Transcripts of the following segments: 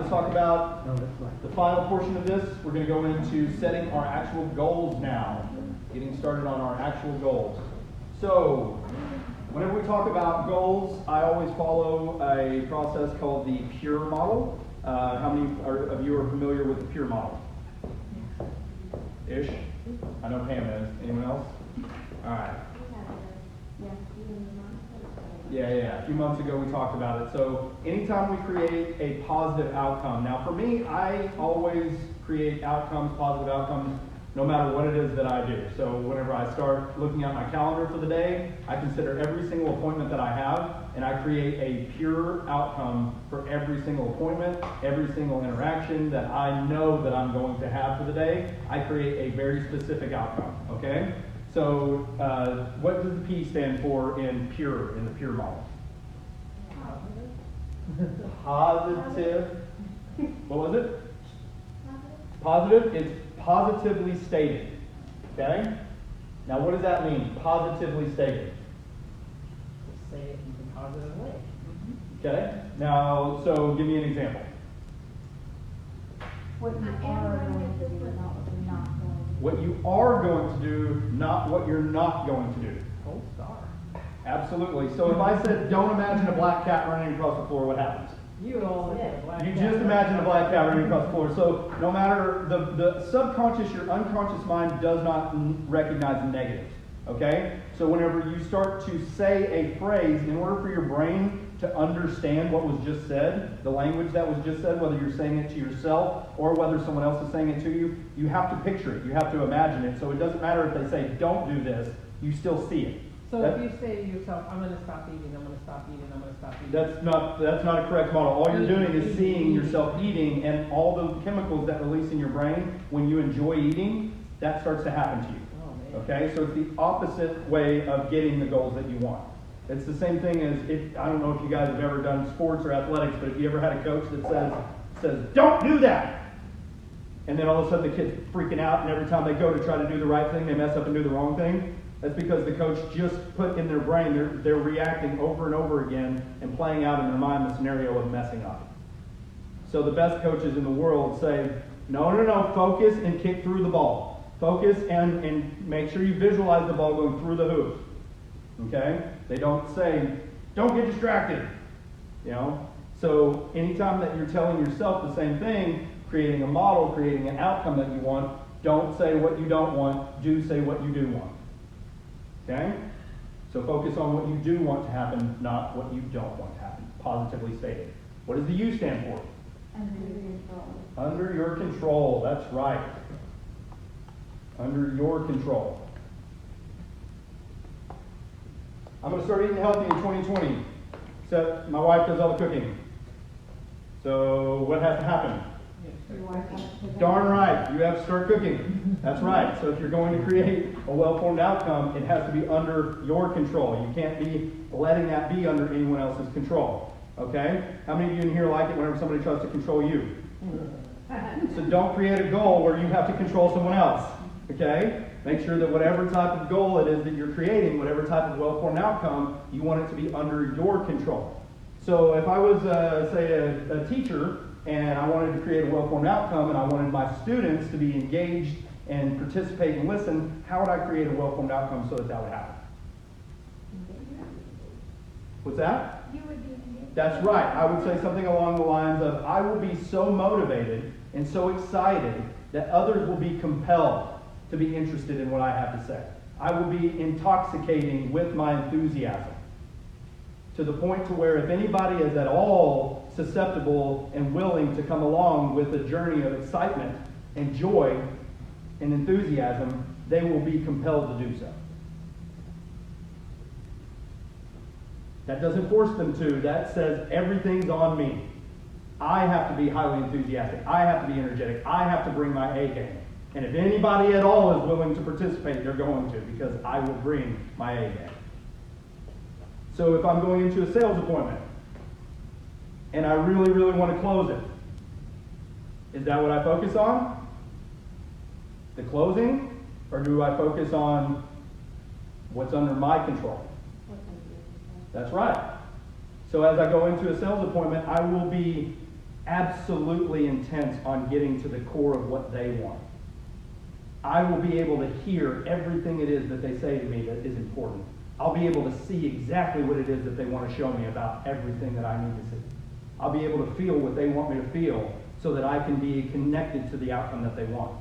let's talk about the final portion of this. We're going to go into setting our actual goals now. Getting started on our actual goals. So, whenever we talk about goals, I always follow a process called the PURE model. How many of you are familiar with the PURE model? Ish? I know Pam is. Anyone else? All right. Yeah. A few months ago we talked about it. So anytime we create a positive outcome. Now for me, I always create outcomes, positive outcomes, no matter what it is that I do. So whenever I start looking at my calendar for the day, I consider every single appointment that I have, and I create a pure outcome for every single appointment, every single interaction that I know that I'm going to have for the day. I create a very specific outcome, okay? So what does the P stand for in PURE, in the PURE model? Positive. What was it? Positive. It's positively stated. Okay? Now what does that mean? Positively stated. Say it in a positive way. Okay? Now, so give me an example. What you are going to do, not what you're not going to do. What you are going to do, not what you're not going to do. Gold star. Absolutely. So if I said, don't imagine a black cat running across the floor, what happens? You all black You cat. just imagine a black cat running across the floor. So no matter the subconscious, your unconscious mind does not recognize negatives. Okay? So whenever you start to say a phrase, in order for your brain to understand what was just said, the language that was just said, whether you're saying it to yourself or whether someone else is saying it to you, you have to picture it. You have to imagine it. So it doesn't matter if they say, don't do this, you still see it. So if you say to yourself, I'm going to stop eating, I'm going to stop eating, I'm going to stop eating. That's not a correct model. All you're doing is seeing yourself eating, and all the chemicals that release in your brain when you enjoy eating, that starts to happen to you. Oh, man. Okay? So it's the opposite way of getting the goals that you want. It's the same thing as, I don't know if you guys have ever done sports or athletics, but if you ever had a coach that says, don't do that! And then all of a sudden the kid's freaking out, and every time they go to try to do the right thing, they mess up and do the wrong thing. That's because the coach just put in their brain, they're reacting over and over again and playing out in their mind the scenario of messing up. So the best coaches in the world say, no, focus and kick through the ball. Focus and make sure you visualize the ball going through the hoop. Okay? They don't say, don't get distracted. You know? So anytime that you're telling yourself the same thing, creating a model, creating an outcome that you want, don't say what you don't want, do say what you do want. Okay? So focus on what you do want to happen, not what you don't want to happen. Positively stated. What does the U stand for? Under your control. Under your control. That's right. Under your control. I'm going to start eating healthy in 2020. Except my wife does all the cooking. So what has to happen? Darn right, you have to start cooking. That's right. So if you're going to create a well-formed outcome, it has to be under your control. You can't be letting that be under anyone else's control. Okay? How many of you in here like it whenever somebody tries to control you? So don't create a goal where you have to control someone else. Okay? Make sure that whatever type of goal it is that you're creating, whatever type of well-formed outcome, you want it to be under your control. So if I was, say, a teacher, and I wanted to create a well-formed outcome, and I wanted my students to be engaged and participate and listen, how would I create a well-formed outcome so that that would happen? What's that? You would be engaged. That's right. I would say something along the lines of, I will be so motivated and so excited that others will be compelled to be interested in what I have to say. I will be intoxicating with my enthusiasm to the point to where if anybody is at all susceptible and willing to come along with a journey of excitement and joy and enthusiasm, they will be compelled to do so. That doesn't force them to. That says everything's on me. I have to be highly enthusiastic. I have to be energetic. I have to bring my A game. And if anybody at all is willing to participate, they're going to, because I will bring my A game. So if I'm going into a sales appointment, and I really, really want to close it, is that what I focus on? The closing? Or do I focus on what's under my control? That's right. So as I go into a sales appointment, I will be absolutely intense on getting to the core of what they want. I will be able to hear everything it is that they say to me that is important. I'll be able to see exactly what it is that they want to show me about everything that I need to see. I'll be able to feel what they want me to feel so that I can be connected to the outcome that they want.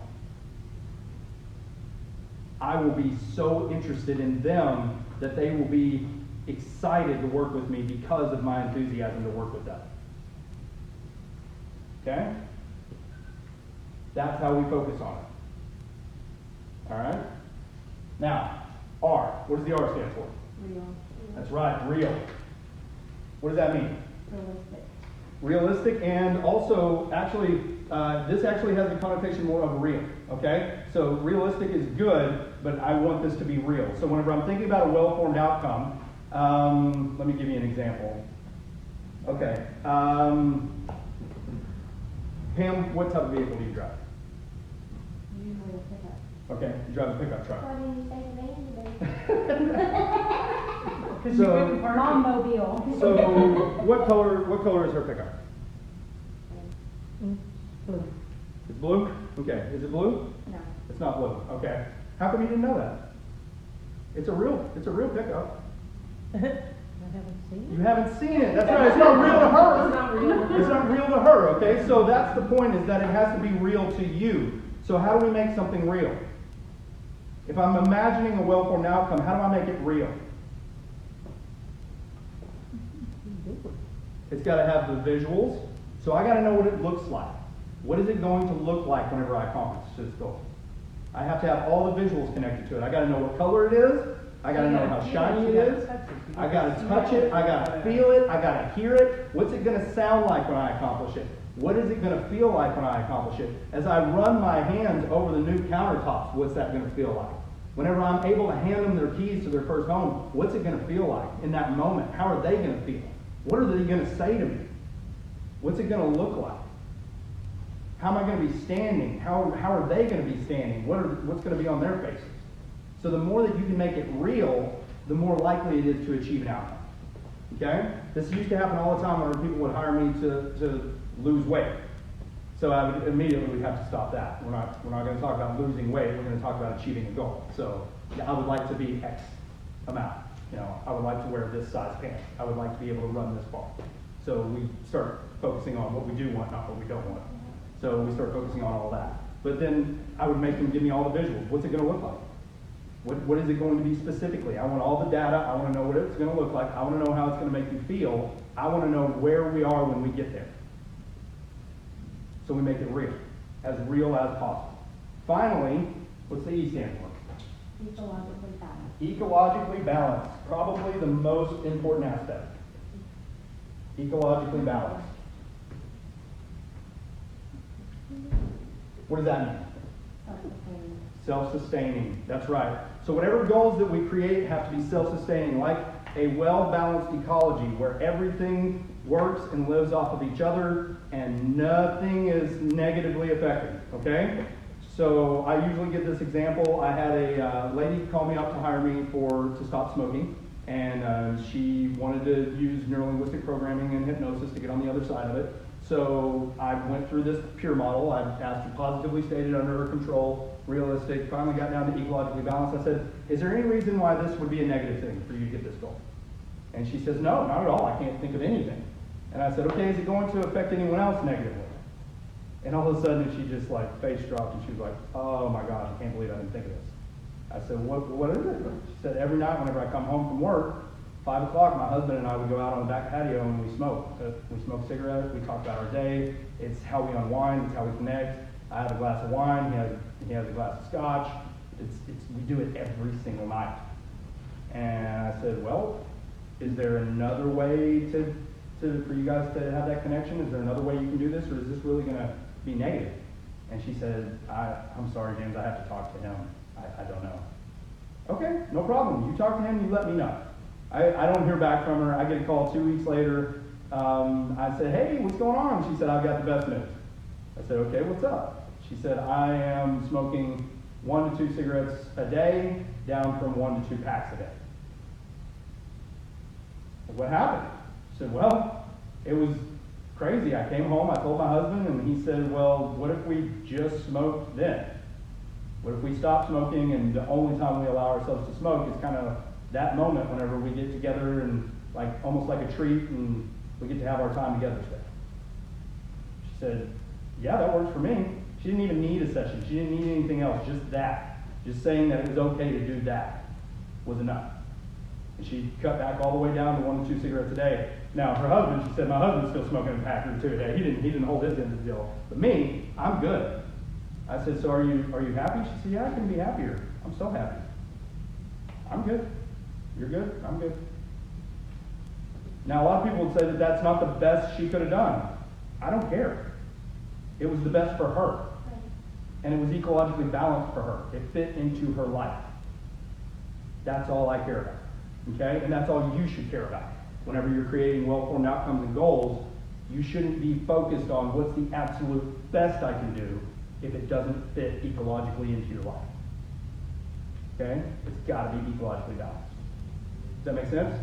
I will be so interested in them that they will be excited to work with me because of my enthusiasm to work with them. Okay? That's how we focus on it. All right? Now, R. What does the R stand for? Real. That's right, real. What does that mean? Realistic. Realistic, and also, actually, this actually has the connotation more of real, okay? So realistic is good, but I want this to be real. So whenever I'm thinking about a well-formed outcome, let me give you an example. Okay. Pam, what type of vehicle do you drive? Usually a pickup. Okay, you drive a pickup truck. Why didn't you say the name today? So, Mom-mobile. so what color is her pickup? Blue. It's blue? Okay. Is it blue? No. It's not blue. Okay. How come you didn't know that? It's a real pickup. I haven't seen You haven't seen it. That's right. It's not real to her. It's not real. It's not real to her. Okay. So that's the point, is that it has to be real to you. So how do we make something real? If I'm imagining a well-formed outcome, how do I make it real? It's got to have the visuals. So I got to know what it looks like. What is it going to look like whenever I accomplish this goal? I have to have all the visuals connected to it. I got to know what color it is. I got to know how shiny it is. I got to touch it. I got to feel it. I got to hear it. What's it going to sound like when I accomplish it? What is it going to feel like when I accomplish it? As I run my hands over the new countertops, what's that going to feel like? Whenever I'm able to hand them their keys to their first home, what's it going to feel like in that moment? How are they going to feel? What are they going to say to me? What's it going to look like? How am I going to be standing? How are they going to be standing? What's going to be on their faces? So the more that you can make it real, the more likely it is to achieve an outcome. Okay? This used to happen all the time whenever people would hire me to lose weight. So I would immediately have to stop that. We're not going to talk about losing weight. We're going to talk about achieving a goal. So I would like to be X amount. I would like to wear this size pants. I would like to be able to run this far. So we start focusing on what we do want, not what we don't want. So we start focusing on all that. But then I would make them give me all the visuals. What's it going to look like? What is it going to be specifically? I want all the data. I want to know what it's going to look like. I want to know how it's going to make you feel. I want to know where we are when we get there. So we make it real as possible. Finally, what's the E stand for? Ecologically balanced. Ecologically balanced. Probably the most important aspect. Ecologically balanced. What does that mean? Self-sustaining. Self-sustaining. That's right. So whatever goals that we create have to be self-sustaining, like a well-balanced ecology where everything works and lives off of each other and nothing is negatively affected. Okay? So I usually give this example. I had a lady call me up to hire me to stop smoking, and she wanted to use neuro-linguistic programming and hypnosis to get on the other side of it. So I went through this pure model. I asked her positively stated, under her control, realistic, finally got down to ecologically balanced. I said, is there any reason why this would be a negative thing for you to get this goal? And she says, no, not at all. I can't think of anything. And I said, okay, is it going to affect anyone else negatively? And all of a sudden she just face dropped and she was like, oh my gosh, I can't believe I didn't think of this. I said, what is it? She said, every night whenever I come home from work, 5 o'clock, my husband and I would go out on the back patio and we smoke. We smoke cigarettes, we talk about our day. It's how we unwind, it's how we connect. I have a glass of wine, he has a glass of scotch. We do it every single night. And I said, well, is there another way for you guys to have that connection? Is there another way you can do this, or is this really going to be negative? And she said, I'm sorry, James, I have to talk to him. I don't know. Okay, no problem. You talk to him, you let me know. I don't hear back from her. I get a call 2 weeks later. I said, hey, what's going on? She said, I've got the best news. I said, okay, what's up? She said, I am smoking 1 to 2 cigarettes a day, down from 1 to 2 packs a day. What happened? She said, well, it was crazy. I came home, I told my husband, and he said, well, what if we just smoked then? What if we stop smoking and the only time we allow ourselves to smoke is kind of that moment whenever we get together and like almost like a treat and we get to have our time together today? She said, yeah, that works for me. She didn't even need a session. She didn't need anything else, just that. Just saying that it was okay to do that was enough. And she cut back all the way down to 1 to 2 cigarettes a day. Now, her husband, she said, my husband's still smoking a pack or two a day. He didn't hold his end of the deal. But me, I'm good. I said, so are you happy? She said, yeah, I can be happier. I'm so happy. I'm good. You're good? I'm good. Now, a lot of people would say that that's not the best she could have done. I don't care. It was the best for her. And it was ecologically balanced for her. It fit into her life. That's all I care about. Okay? And that's all you should care about. Whenever you're creating well-formed outcomes and goals, you shouldn't be focused on what's the absolute best I can do if it doesn't fit ecologically into your life. Okay? It's got to be ecologically balanced. Does that make sense?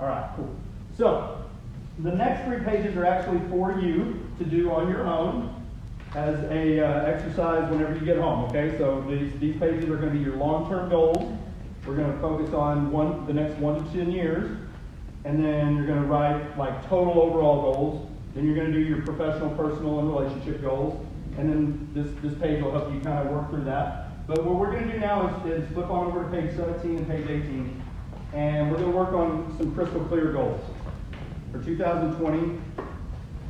All right, cool. So, the next 3 pages are actually for you to do on your own as a exercise whenever you get home. Okay? So these pages are going to be your long-term goals. We're going to focus on the next 1 to 10 years. And then you're going to write like total overall goals. Then you're going to do your professional, personal, and relationship goals. And then this page will help you kind of work through that. But what we're going to do now is flip on over to page 17 and page 18. And we're going to work on some crystal clear goals. For 2020,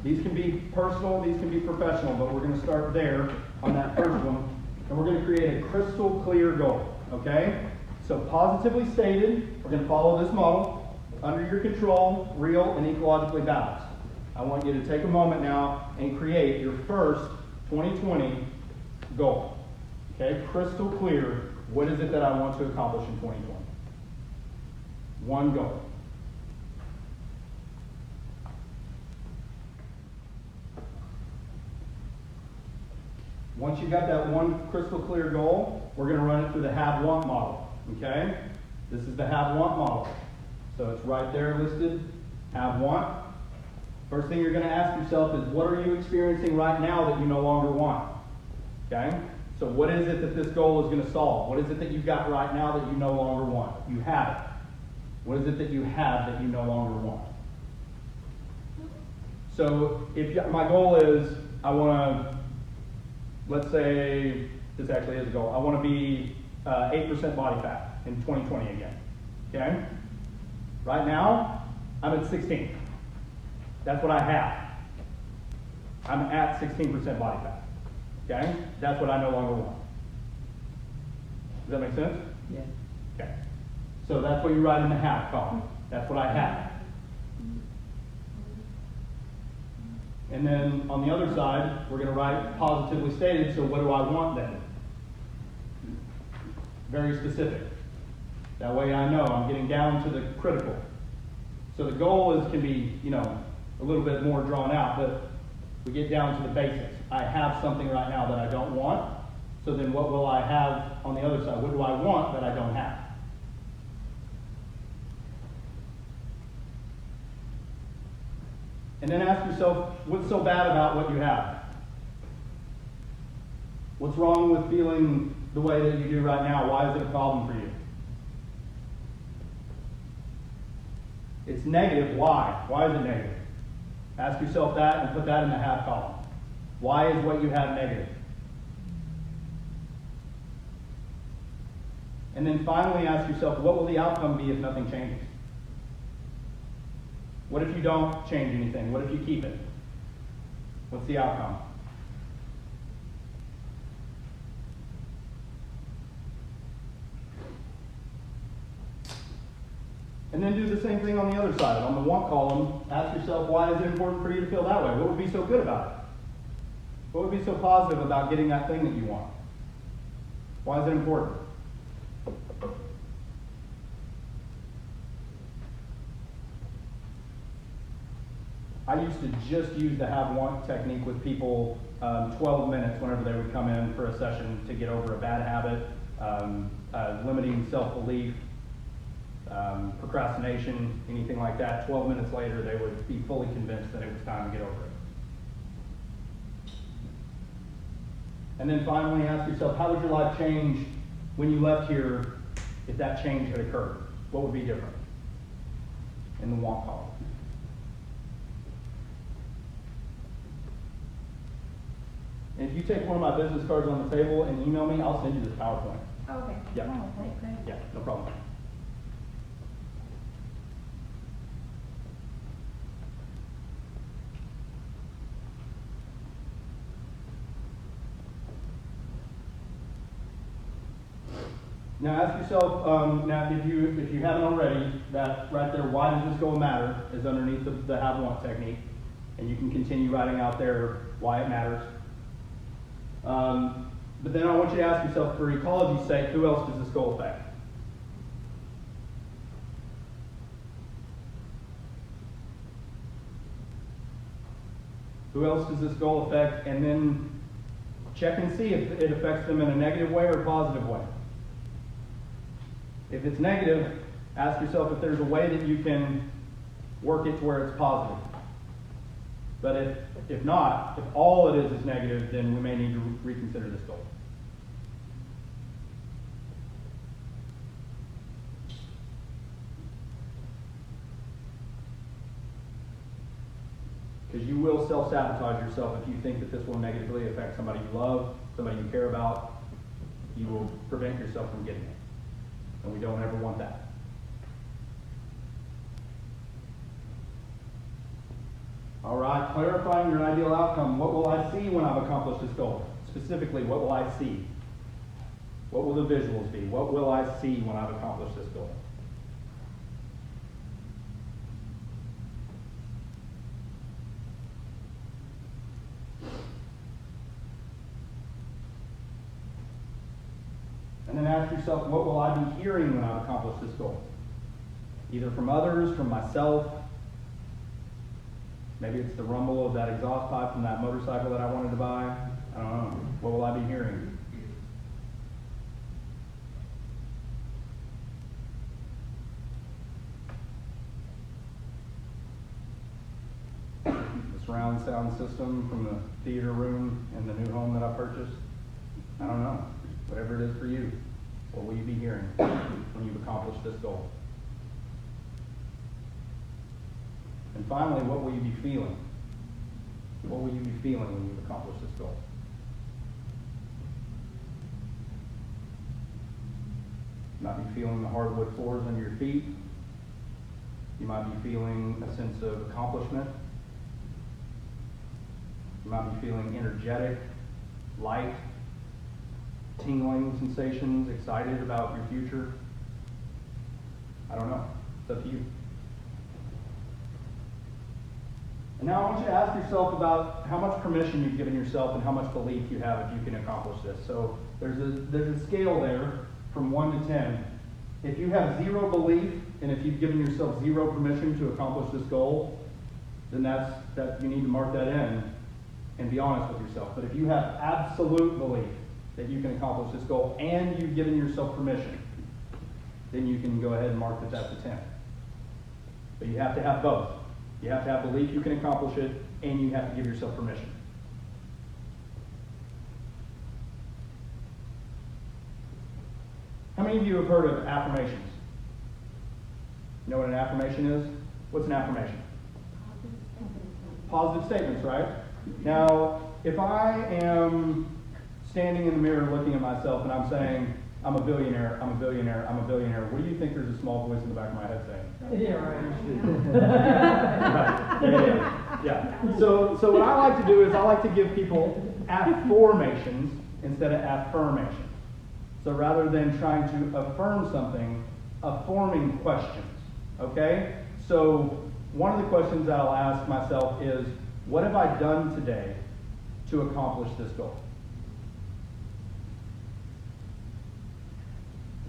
these can be personal, these can be professional, but we're going to start there on that first one. And we're going to create a crystal clear goal. Okay? So positively stated, we're going to follow this model. Under your control, real, and ecologically balanced. I want you to take a moment now and create your first 2020 goal. Okay, crystal clear. What is it that I want to accomplish in 2020? One goal. Once you've got that one crystal clear goal, we're going to run it through the have-want model. Okay? This is the have-want model. So it's right there listed, have want. First thing you're going to ask yourself is, what are you experiencing right now that you no longer want? Okay? So what is it that this goal is going to solve? What is it that you've got right now that you no longer want? You have it. What is it that you have that you no longer want? So my goal is, I want to, let's say, this actually is a goal. I want to be 8% body fat in 2020 again. Okay? Right now, I'm at 16. That's what I have. I'm at 16% body fat. Okay? That's what I no longer want. Does that make sense? Yeah. Okay. So that's what you write in the have column. That's what I have. And then on the other side, we're going to write positively stated, so what do I want then? Very specific. That way I know I'm getting down to the critical. So the goal can be, a little bit more drawn out, but we get down to the basics. I have something right now that I don't want. So then what will I have on the other side? What do I want that I don't have? And then ask yourself, what's so bad about what you have? What's wrong with feeling the way that you do right now? Why is it a problem for you? It's negative. Why? Why is it negative? Ask yourself that and put that in the have column. Why is what you have negative? And then finally ask yourself, what will the outcome be if nothing changes? What if you don't change anything? What if you keep it? What's the outcome? And then do the same thing on the other side. On the want column, ask yourself, why is it important for you to feel that way? What would be so good about it? What would be so positive about getting that thing that you want? Why is it important? I used to just use the have-want technique with people 12 minutes whenever they would come in for a session to get over a bad habit, limiting self-belief. procrastination, anything like that, 12 minutes later, they would be fully convinced that it was time to get over it. And then finally, ask yourself, how would your life change when you left here if that change had occurred? What would be different? In the want column. And if you take one of my business cards on the table and email me, I'll send you this PowerPoint. Okay. Yeah. Oh, okay. Yeah, no problem. Now ask yourself, now if you haven't already, that right there, why does this goal matter, is underneath the have-want technique. And you can continue writing out there why it matters. But then I want you to ask yourself, for ecology's sake, who else does this goal affect? Who else does this goal affect? And then check and see if it affects them in a negative way or a positive way. If it's negative, ask yourself if there's a way that you can work it to where it's positive. But if not, if all it is negative, then we may need to reconsider this goal. Because you will self-sabotage yourself if you think that this will negatively affect somebody you love, somebody you care about. You will prevent yourself from getting it. And we don't ever want that. All right, clarifying your ideal outcome. What will I see when I've accomplished this goal? Specifically, what will I see? What will the visuals be? What will I see when I've accomplished this goal? And then ask yourself, what will I be hearing when I've accomplished this goal? Either from others, from myself. Maybe it's the rumble of that exhaust pipe from that motorcycle that I wanted to buy. I don't know. What will I be hearing? The surround sound system from the theater room in the new home that I purchased? I don't know. Whatever it is for you, what will you be hearing when you've accomplished this goal? And finally, what will you be feeling? What will you be feeling when you've accomplished this goal? You might be feeling the hardwood floors under your feet. You might be feeling a sense of accomplishment. You might be feeling energetic, light, tingling sensations, excited about your future. I don't know. It's up to you. And now I want you to ask yourself about how much permission you've given yourself and how much belief you have if you can accomplish this. So there's a scale there from 1 to 10. If you have 0 belief and if you've given yourself 0 permission to accomplish this goal, then that you need to mark that in and be honest with yourself. But if you have absolute belief that you can accomplish this goal and you've given yourself permission, then you can go ahead and mark that that's a 10. But you have to have both. You have to have belief you can accomplish it, and you have to give yourself permission. How many of you have heard of affirmations? You know what an affirmation is? What's an affirmation? Positive statements, right? Now, if I am standing in the mirror looking at myself and I'm saying, I'm a billionaire, I'm a billionaire, I'm a billionaire, what do you think there's a small voice in the back of my head saying? Yeah, right. Right. Yeah. So what I like to do is I like to give people affirmations instead of affirmations. So rather than trying to affirm something, affirming questions. Okay? So one of the questions that I'll ask myself is, what have I done today to accomplish this goal?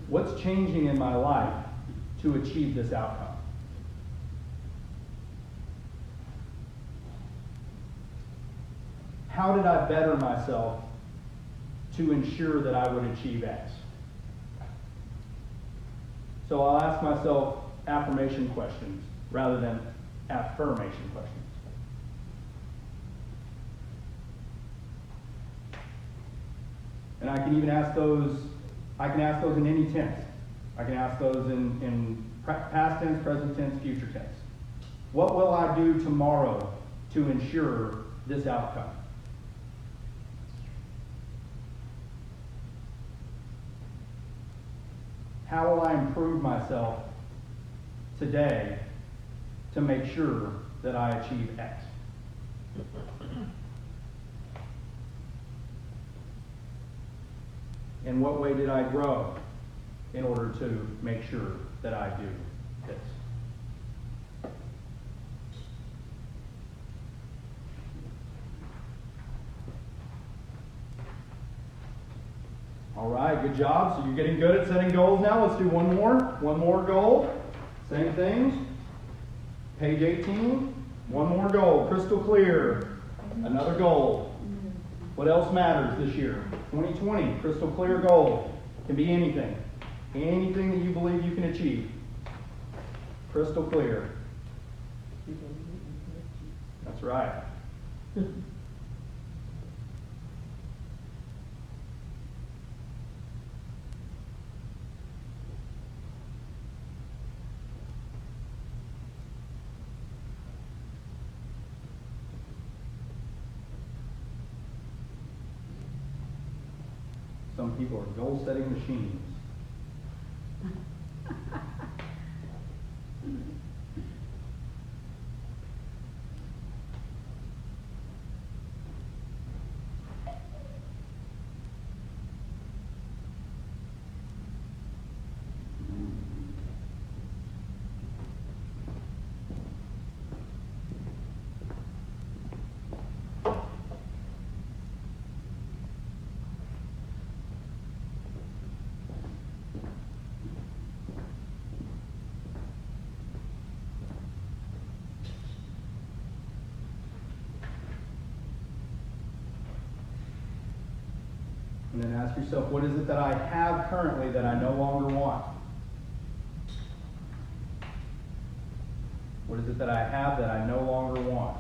What's changing in my life to achieve this outcome? How did I better myself to ensure that I would achieve X? So I'll ask myself affirmation questions rather than affirmation questions. And I can even ask those, in any tense. I can ask those in past tense, present tense, future tense. What will I do tomorrow to ensure this outcome? How will I improve myself today to make sure that I achieve X? In what way did I grow in order to make sure that I do this? All right, good job. So you're getting good at setting goals now. Let's do one more goal. Same thing. Page 18. One more goal. Crystal clear. Another goal. What else matters this year? 2020, crystal clear goal. Can be anything. Anything that you believe you can achieve. Crystal clear. That's right. Some people are goal-setting machines. And then ask yourself, what is it that I have currently that I no longer want? What is it that I have that I no longer want?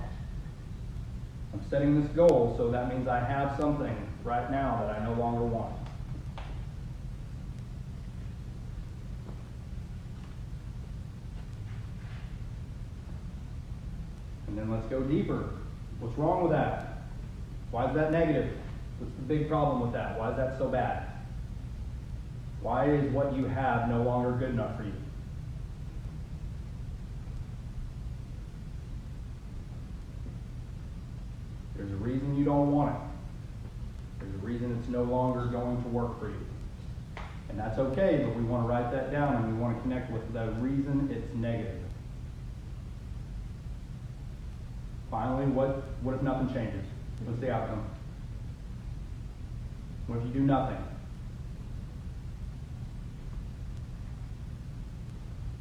I'm setting this goal, so that means I have something right now that I no longer want. And then let's go deeper. What's wrong with that? Why is that negative? What's the big problem with that? Why is that so bad? Why is what you have no longer good enough for you? There's a reason you don't want it. There's a reason it's no longer going to work for you. And that's okay, but we want to write that down and we want to connect with the reason it's negative. Finally, what if nothing changes? What's the outcome? What if you do nothing?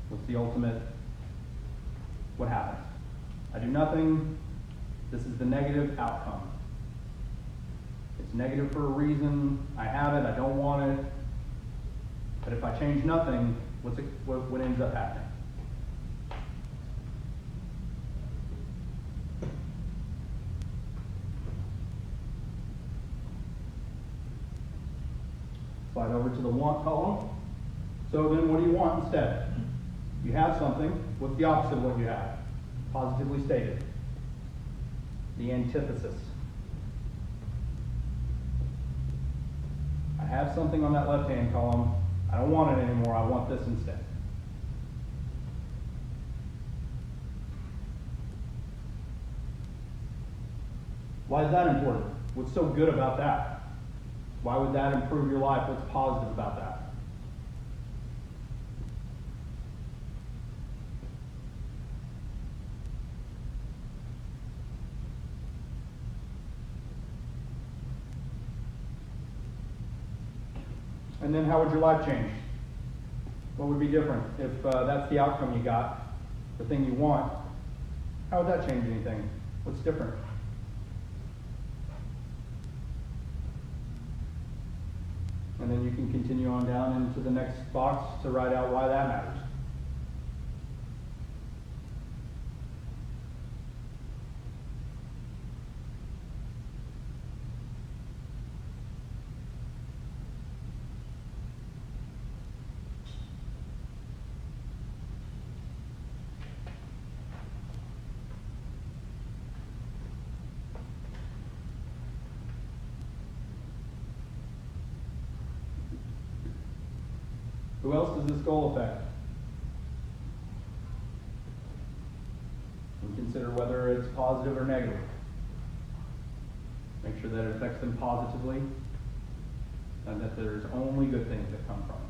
What's the ultimate? What happens? I do nothing. This is the negative outcome. It's negative for a reason. I have it. I don't want it. But if I change nothing, what ends up happening? Slide over to the want column. So then what do you want instead? You have something. What's the opposite of what you have? Positively stated. The antithesis. I have something on that left-hand column. I don't want it anymore. I want this instead. Why is that important? What's so good about that? Why would that improve your life? What's positive about that? And then how would your life change? What would be different if that's the outcome you got, the thing you want? How would that change anything? What's different? And then you can continue on down into the next box to write out why that matters. Who else does this goal affect? And consider whether it's positive or negative. Make sure that it affects them positively and that there's only good things that come from it.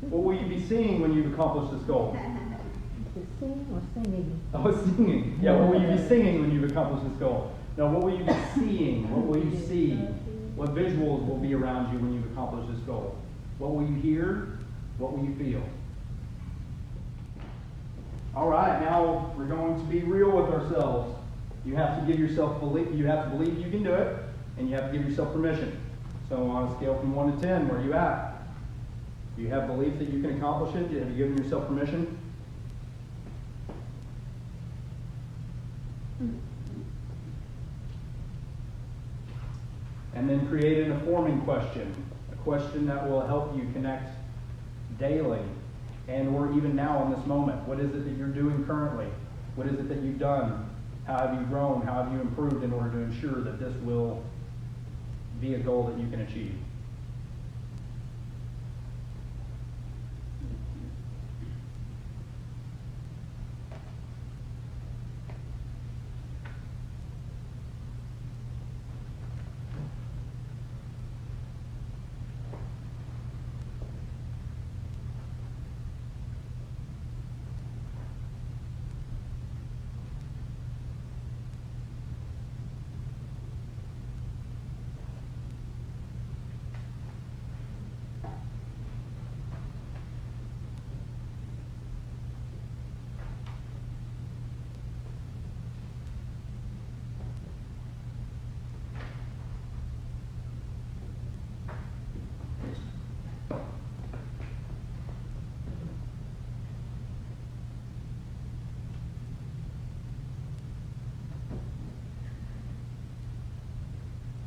What will you be seeing when you've accomplished this goal? Is it singing or singing? Oh, it's singing. Yeah, what will you be singing when you've accomplished this goal? Now, what will you be seeing? What will you see? What visuals will be around you when you've accomplished this goal? What will you hear? What will you feel? All right, now we're going to be real with ourselves. You have to give yourself belief. You have to believe you can do it, and you have to give yourself permission. So, on a scale from 1 to 10, where are you at? Do you have belief that you can accomplish it? Have you given yourself permission? And then create an informing question, a question that will help you connect daily and or even now in this moment. What is it that you're doing currently? What is it that you've done? How have you grown? How have you improved in order to ensure that this will be a goal that you can achieve?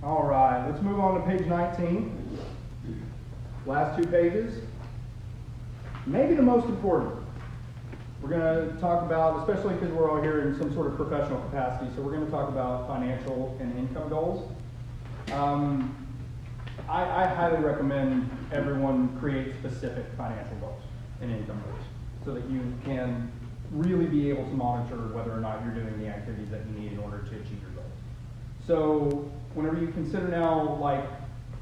All right, let's move on to page 19. Last two pages. Maybe the most important. We're going to talk about, especially because we're all here in some sort of professional capacity, so we're going to talk about financial and income goals. I highly recommend everyone create specific financial goals and income goals so that you can really be able to monitor whether or not you're doing the activities that you need in order to achieve your goals. So whenever you consider now like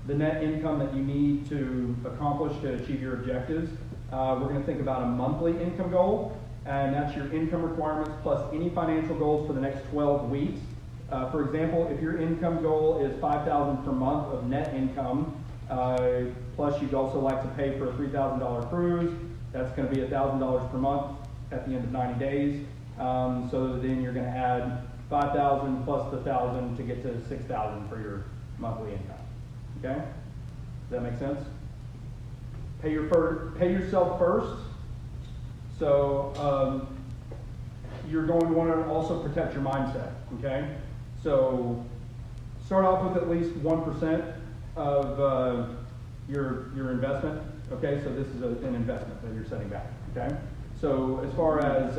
the net income that you need to accomplish to achieve your objectives, we're going to think about a monthly income goal, and that's your income requirements plus any financial goals for the next 12 weeks. For example, if your income goal is $5,000 per month of net income, plus you'd also like to pay for a $3,000 cruise, that's going to be $1,000 per month at the end of 90 days. So then you're going to add $5,000 plus the $1,000 to get to $6,000 for your monthly income. Okay? Does that make sense? Pay yourself first. So you're going to want to also protect your mindset. Okay? So start off with at least 1% of your investment. Okay? So this is an investment that you're setting back. Okay? So as far as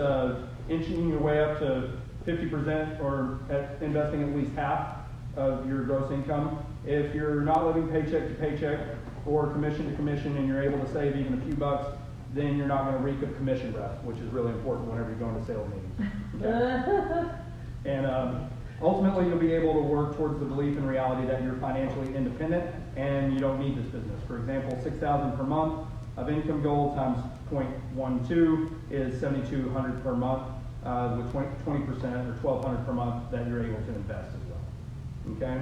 inching your way up to 50% or investing at least half of your gross income. If you're not living paycheck to paycheck or commission to commission and you're able to save even a few bucks, then you're not going to reek of commission breath, which is really important whenever you're going to sales meetings. Okay? And ultimately, you'll be able to work towards the belief and reality that you're financially independent and you don't need this business. For example, $6,000 per month of income goal times 0.12 is $7,200 per month. With 20% or $1,200 per month that you're able to invest as well. Okay?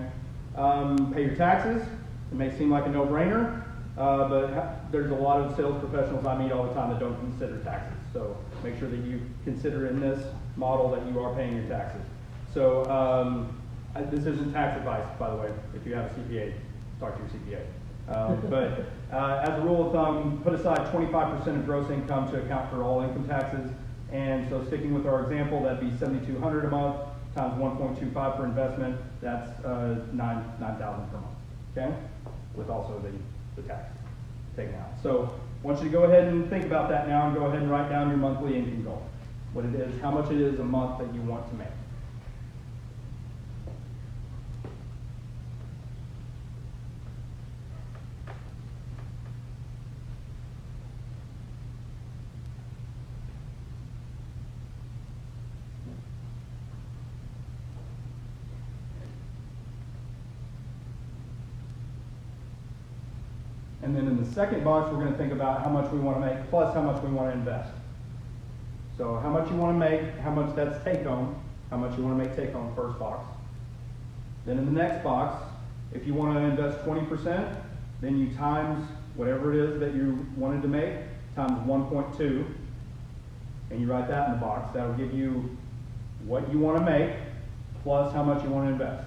Pay your taxes. It may seem like a no-brainer, but there's a lot of sales professionals I meet all the time that don't consider taxes. So make sure that you consider in this model that you are paying your taxes. So this isn't tax advice, by the way. If you have a CPA, talk to your CPA. But as a rule of thumb, put aside 25% of gross income to account for all income taxes. And so sticking with our example, that'd be $7,200 a month times 1.25 for investment. That's $9,000 per month. Okay, with also the tax taken out. So I want you to go ahead and think about that now, and go ahead and write down your monthly income goal. What it is, how much it is a month that you want to make. And then in the second box, we're going to think about how much we want to make plus how much we want to invest. So how much you want to make, how much that's take home, how much you want to make take home, first box. Then in the next box, if you want to invest 20%, then you times whatever it is that you wanted to make times 1.2, and you write that in the box. That'll give you what you want to make plus how much you want to invest.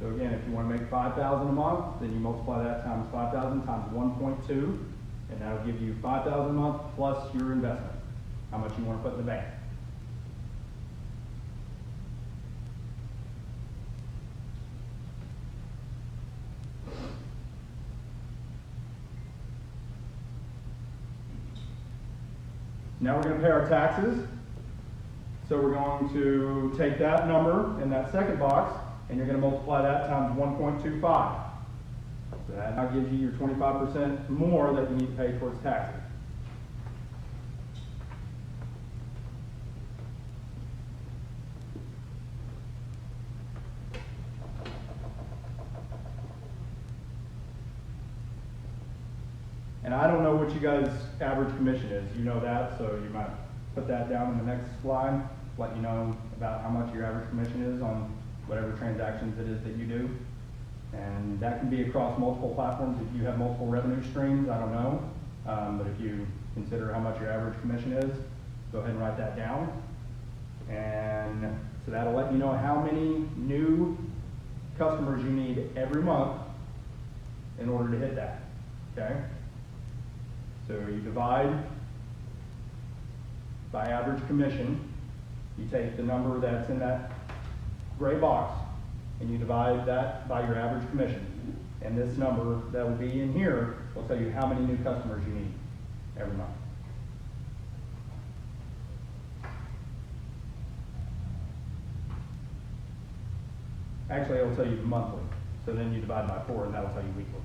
So again, if you want to make $5,000 a month, then you multiply that times 5,000 times 1.2, and that'll give you $5,000 a month plus your investment, how much you want to put in the bank. Now we're going to pay our taxes. So we're going to take that number in that second box, and you're going to multiply that times 1.25. So that now gives you your 25% more that you need to pay towards taxes. And I don't know what you guys' average commission is. You know that, so you might put that down in the next slide, let you know about how much your average commission is on whatever transactions it is that you do. And that can be across multiple platforms. If you have multiple revenue streams, I don't know. But if you consider how much your average commission is, go ahead and write that down. And so that'll let you know how many new customers you need every month in order to hit that, okay? So you divide by average commission. You take the number that's in that gray box, and you divide that by your average commission. And this number that will be in here will tell you how many new customers you need every month. Actually, it'll tell you monthly. So then you divide by 4, and that'll tell you weekly.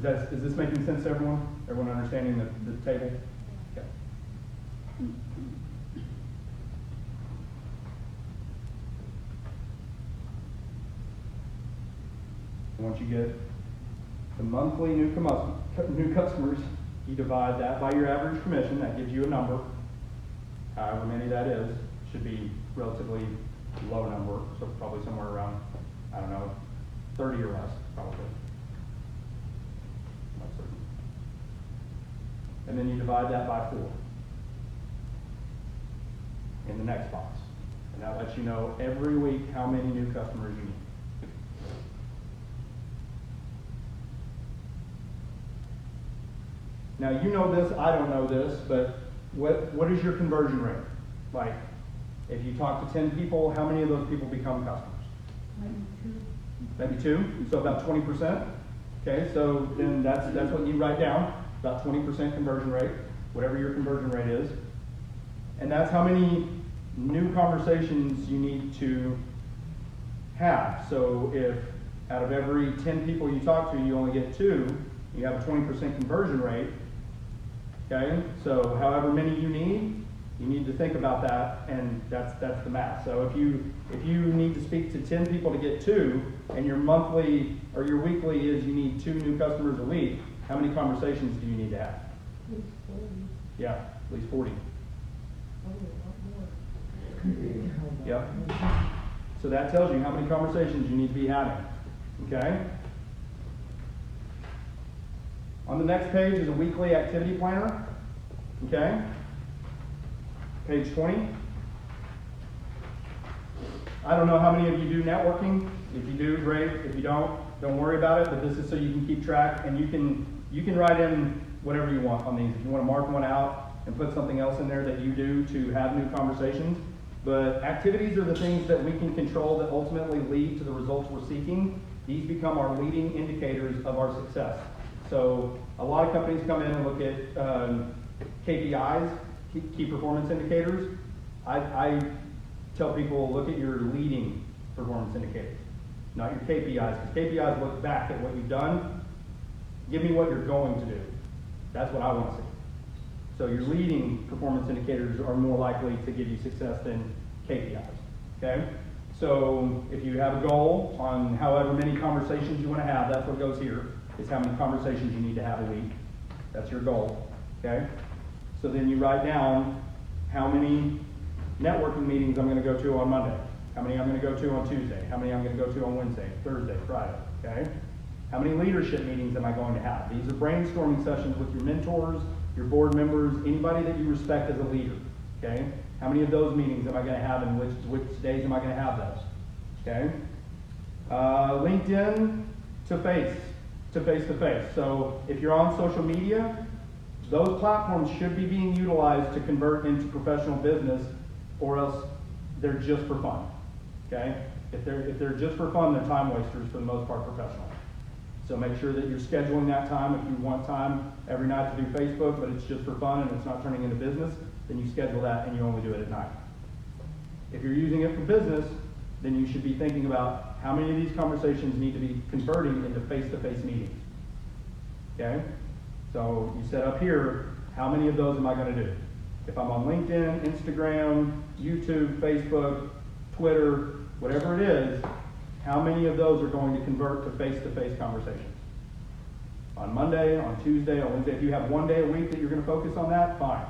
Is this making sense to everyone? Everyone understanding the table? Okay. Once you get the monthly new customers, you divide that by your average commission. That gives you a number. However many that is, should be relatively low number, so probably somewhere around, I don't know, 30 or less, probably. Not certain. And then you divide that by 4 in the next box. And that lets you know every week how many new customers you need. Now you know this, I don't know this, but what is your conversion rate? Like, if you talk to 10 people, how many of those people become customers? Maybe 2, so about 20%. Okay, so then that's what you write down, about 20% conversion rate, whatever your conversion rate is. And that's how many new conversations you need to have. So if out of every 10 people you talk to, you only get 2, you have a 20% conversion rate. Okay, so however many you need to think about that, and that's the math. So if you need to speak to 10 people to get 2, and your monthly or your weekly is you need 2 new customers a week, How many conversations do you need to have? Yeah, at least 40. Yep. So that tells you how many conversations you need to be having. Okay? On the next page is a weekly activity planner. Okay? Page 20. I don't know how many of you do networking. If you do, great. If you don't worry about it. But this is so you can keep track, and you can write in whatever you want on these. If you want to mark one out and put something else in there that you do to have new conversations. But activities are the things that we can control that ultimately lead to the results we're seeking. These become our leading indicators of our success. So a lot of companies come in and look at KPIs, key performance indicators. I tell people, look at your leading performance indicators, not your KPIs, because KPIs look back at what you've done. Give me what you're going to do. That's what I want to see. So your leading performance indicators are more likely to give you success than KPIs, okay? So if you have a goal on however many conversations you want to have, that's what goes here, is how many conversations you need to have a week. That's your goal, okay? So then you write down how many networking meetings I'm going to go to on Monday, how many I'm going to go to on Tuesday, how many I'm going to go to on Wednesday, Thursday, Friday, okay? How many leadership meetings am I going to have? These are brainstorming sessions with your mentors, your board members, anybody that you respect as a leader, okay? How many of those meetings am I going to have, and which days am I going to have those, okay? LinkedIn to face. So if you're on social media, those platforms should be being utilized to convert into professional business, or else they're just for fun, okay? If they're just for fun, they're time wasters for the most part professional. So make sure that you're scheduling that time. If you want time every night to do Facebook, but it's just for fun and it's not turning into business, then you schedule that and you only do it at night. If you're using it for business, then you should be thinking about how many of these conversations need to be converting into face-to-face meetings. Okay? So you set up here, how many of those am I going to do? If I'm on LinkedIn, Instagram, YouTube, Facebook, Twitter, whatever it is, how many of those are going to convert to face-to-face conversations? On Monday, on Tuesday, on Wednesday. If you have one day a week that you're going to focus on that, fine.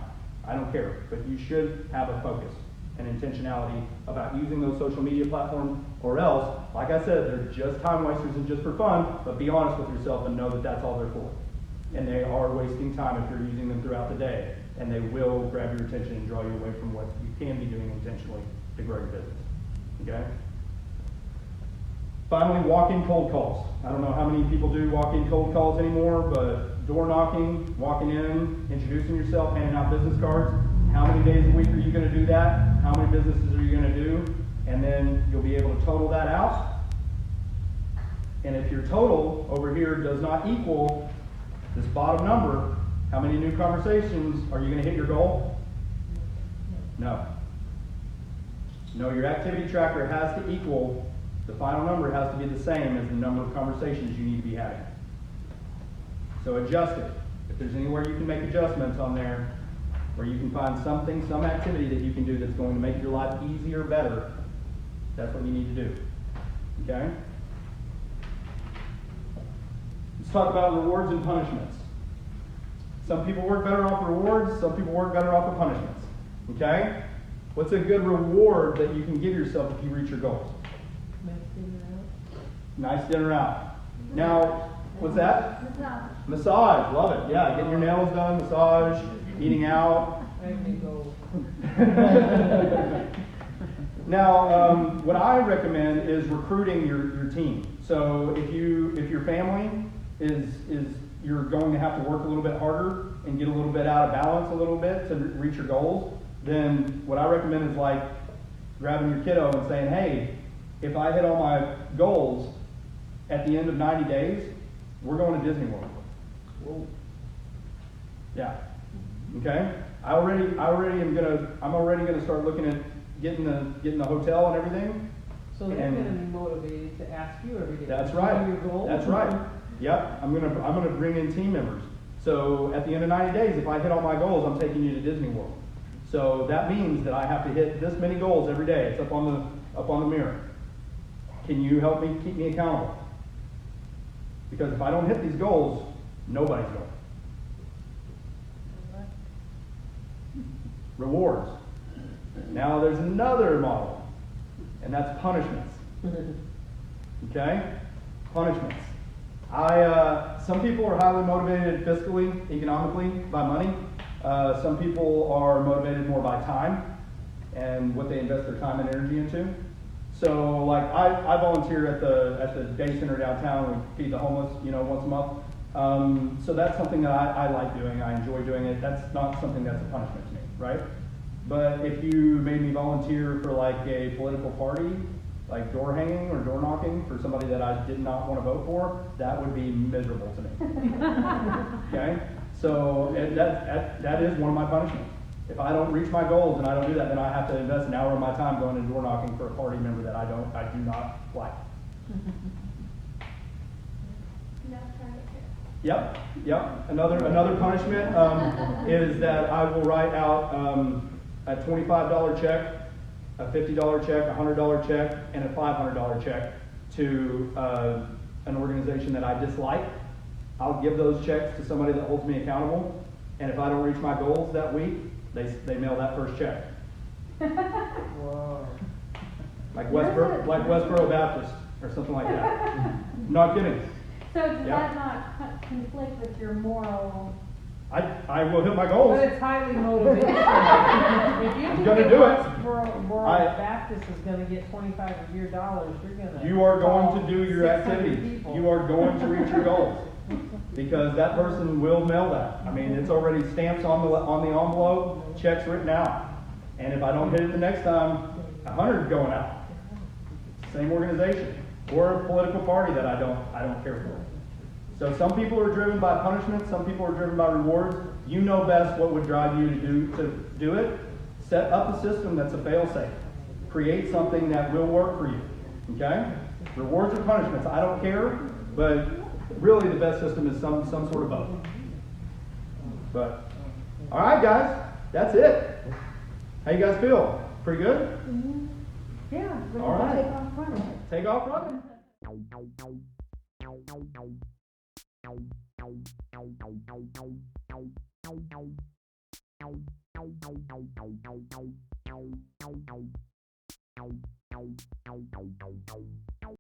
I don't care. But you should have a focus and intentionality about using those social media platforms, or else, like I said, they're just time wasters and just for fun, but be honest with yourself and know that that's all they're for. And they are wasting time if you're using them throughout the day, and they will grab your attention and draw you away from what you can be doing intentionally to grow your business. Okay? Finally, walk-in cold calls. I don't know how many people do walk-in cold calls anymore, but door knocking, walking in, introducing yourself, handing out business cards. How many days a week are you going to do that? How many businesses are you going to do? And then you'll be able to total that out. And if your total over here does not equal this bottom number, how many new conversations are you going to hit your goal? No. No, your activity tracker has to equal, the final number has to be the same as the number of conversations you need to be having. So adjust it. If there's anywhere you can make adjustments on there, where you can find something, some activity that you can do that's going to make your life easier, better, that's what you need to do. Okay? Let's talk about rewards and punishments. Some people work better off of rewards, some people work better off of punishments. Okay? What's a good reward that you can give yourself if you reach your goals? Nice dinner out. Now, what's that? Massage. Massage, love it. Yeah, getting your nails done, massage, eating out. Now, what I recommend is recruiting your team. So if your family is you're going to have to work a little bit harder and get a little bit out of balance a little bit to reach your goals, then what I recommend is like grabbing your kiddo and saying, hey, if I hit all my goals at the end of 90 days, we're going to Disney World. Whoa. Yeah. Okay? I'm already gonna start looking at getting the hotel and everything. So they're going to be motivated to ask you every day. That's right. Your goal? That's right. Yep. I'm gonna bring in team members. So at the end of 90 days, if I hit all my goals, I'm taking you to Disney World. So that means that I have to hit this many goals every day. It's up on the mirror. Can you help me keep me accountable? Because if I don't hit these goals, Nobody's going. Rewards. Now there's another model, and that's punishments. Okay? Punishments. Some people are highly motivated fiscally, economically, by money. Some people are motivated more by time and what they invest their time and energy into. So, like, I volunteer at the day center downtown. We feed the homeless, once a month. So that's something that I like doing. I enjoy doing it. That's not something that's a punishment to me, right? But if you made me volunteer for like a political party, like door hanging or door knocking for somebody that I did not want to vote for, that would be miserable to me. Okay? So that is one of my punishments. If I don't reach my goals and I don't do that, then I have to invest an hour of my time going and door knocking for a party member that I do not like. Yep. Another punishment is that I will write out a $25 check, a $50 check, a $100 check, and a $500 check to an organization that I dislike. I'll give those checks to somebody that holds me accountable, and if I don't reach my goals that week, they mail that first check. Whoa. Like Westboro Baptist or something like that. Not kidding. So does that not conflict with your moral? I will hit my goals. But it's highly motivational. If you I'm think gonna do it. World Baptist is gonna get $25 of your dollars, You are going to do your activities. You are going to reach your goals. Because that person will mail that. I mean, it's already stamps on the envelope, checks written out. And if I don't hit it the next time, 100 going out. Same organization. Or a political party that I don't care for. So some people are driven by punishment, some people are driven by rewards. You know best what would drive you to do it. Set up a system that's a fail-safe. Create something that will work for you. Okay? Rewards or punishments, I don't care, but really the best system is some sort of both. But alright guys, that's it. How you guys feel? Pretty good? Mm-hmm. Yeah. All right. Take off running. Take off running.